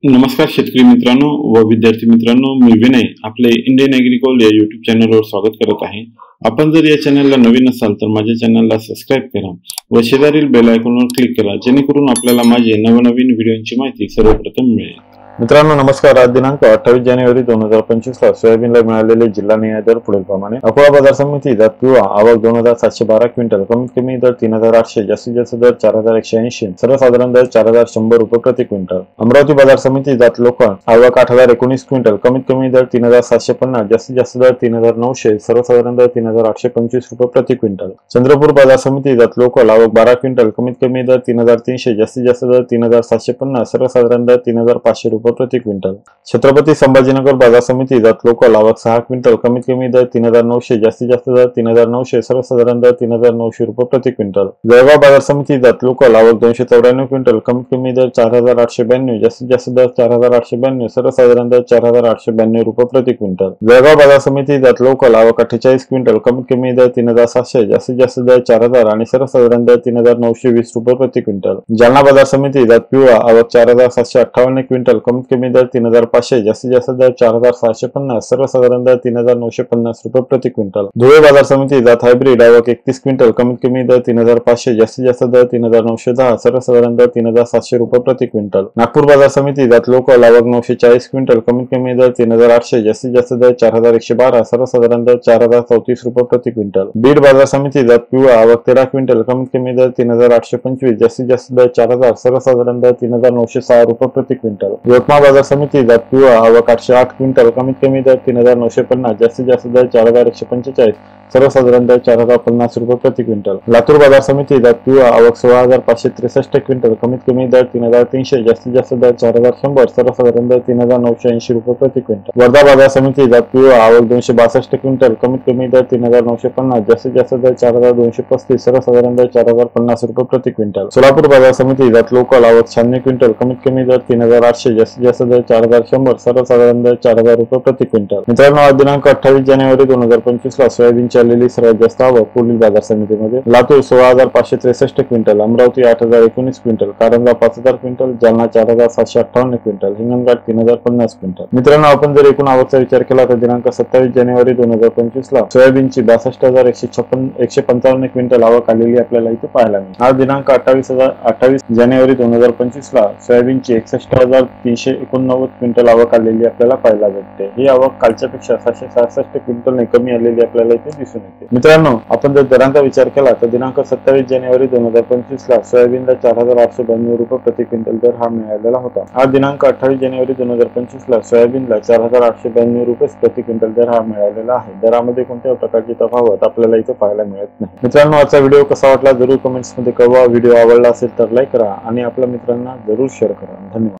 नमस्कार शेतकरी मित्रांनो व विद्यार्थी मित्रांनो, मी विनय आपले इंडियन ॲग्रिकॉल या युट्यूब चॅनलवर स्वागत करत आहे। आपण जर या चॅनलला नवीन असाल तर माझ्या चॅनलला सबस्क्राईब करा व शेजारील बेल आयकॉनवर क्लिक करा, जेणेकरून आपल्याला माझे नवनवीन व्हिडिओंची माहिती सर्वप्रथम मिळेल। मित्रांनो नमस्कार। आज दिनांक 28 जानेवारी 2025 ला सोयाबीनला मिळालेले जिल्हा निहाय दर पुढील प्रमाणे। अकोला बाजार समिती जात पिवळा आवक 2712 क्विंटल, कमीत कमी दर 3800, जास्तीत जास्त दर 4180, सर्वसाधारण दर 4100 रुपये प्रति क्विंटल। अमरावती बाजार समिती जात लोकल आवक 8019 क्विंटल, कमीत कमी दर 3750, जास्तीत जास्त दर 3900, सर्वसाधारण दर 3825 रुपये प्रति क्विंटल। चंद्रपूर बाजार समिती जात लोकल आवक 12 क्विंटल, कमीत कमी दर 3300, जास्तीत जास्त दर 3750, सर्वसाधारण दर 3500 रुपये प्रति क्विंटल। छत्रपती संभाजीनगर बाजार समिती जात लोकल आवक 6 क्विंटल, कमीत कमी दर 3900, जास्तीत जास्त दर 3900, सर्वसाधारण दर 3900 रुपये प्रति क्विंटल। जळगाव बाजार समिती जात लोकल आवक 294 क्विंटल, कमीत कमी दर 4892, जास्तीत जास्त दर 4892, सर्वसाधारण दर 4892 रुपये प्रति क्विंटल। जळगाव बाजार समिती जात लोकल आवक 48 क्विंटल, कमीत कमी दर 3700, जास्तीत जास्त दर 4000 आणि सर्वसाधारण दर 3920 रुपये प्रति क्विंटल। जालना बाजार समिती जात पिवळा आवक 4758 क्विंटल, कमीत कमी दर 3500, जास्तीत जास्त दर 4750, सर्वसाधारण दर 3950 रुपये प्रति क्विंटल। धुळे बाजार समिती जात हायब्रिड आवक 31 क्विंटल, कमीत कमी दर 3500, जास्तीत जास्त दर 3910, सर्वसाधारण दर 3700 रुपये प्रति क्विंटल। नागपूर बाजार समिती जात लोकल आवक 940 क्विंटल, कमीत कमी दर 3800, जास्तीत जास्त दर 4112, सर्वसाधारण दर 4034 रुपये प्रति क्विंटल। बीड बाजार समिती जात पिवळा आवक 13 क्विंटल, कमीत कमी दर 3825, जास्तीत जास्त दर 4000, सर्वसाधारण दर 3906 रुपये प्रति क्विंटल। यवतमाळ बाजार समिती जात पिवळा आवक 808 क्विंटल, कमीत कमी दर 3950, जास्तीत जास्त दर 4145, सर्वसाधारण दर 4050 रुपये प्रति क्विंटल। लातूर बाजार समिती जात पिवळा आवक 16563 क्विंटल, कमीत कमी दर 3300, जास्तीत जास्त दर 4100, सर्वसाधारण दर 3980 रुपये प्रति क्विंटल। वर्धा बाजार समिती जात पिवळा आवक 262 क्विंटल, कमीत कमी दर 3950, जास्तीत जास्त दर 4235, सर्वसाधारण दर 4050 रुपये प्रति क्विंटल। सोलापूर बाजार समिती जात लोकल आवक 96 क्विंटल, कमीत कमी दर 3800, जास्तीत जास्त दर 4100, सर्वसाधारण दर 4000 रुपये प्रति क्विंटल। मित्रांनो आज दिनांक 28 जानेवारी 2025 ला सोयाबीनची आलेली सर्वात जास्त आवक पुढील बाजार समितीमध्ये: Latur 16563 quintal, Amravati 8019 quintal, Karanja 5000 quintal, Jalna 4758 quintal, Hinganghat 3050 quintal. मित्रांनो आपण जर एकूण आवकचा विचार केला तर दिनांक 27 जानेवारी 2025 ला सोयाबीनची 62155 क्विंटल आवक आलेली आपल्याला इथे पाहायला मिळते। आज दिनांक 28 जानेवारी 2025 ला सोयाबीनची 61389 क्विंटल आवक आलेली आपल्याला पाहायला भेटते। ही आवक कालच्यापेक्षा 766 क्विंटलने कमी आलेली आपल्याला इथे दिसून येते। मित्रांनो आपण जर दरांचा विचार केला तर दिनांक 27 जानेवारी 2025 ला सोयाबीनला 4892 रुपये प्रति क्विंटल दर हा मिळालेला होता। आज दिनांक 28 जानेवारी 2025 ला सोयाबीनला 4892 रुपये प्रति क्विंटल दर हा मिळालेला आहे। दरामध्ये कोणत्याही प्रकारची तफावत आपल्याला इथे पाहायला मिळत नाही। मित्रांनो आजचा व्हिडिओ कसा वाटला जरूर कमेंट्स मध्ये कळवा। व्हिडिओ आवडला असेल तर लाईक करा आणि आपल्या मित्रांना जरूर शेअर करा। धन्यवाद।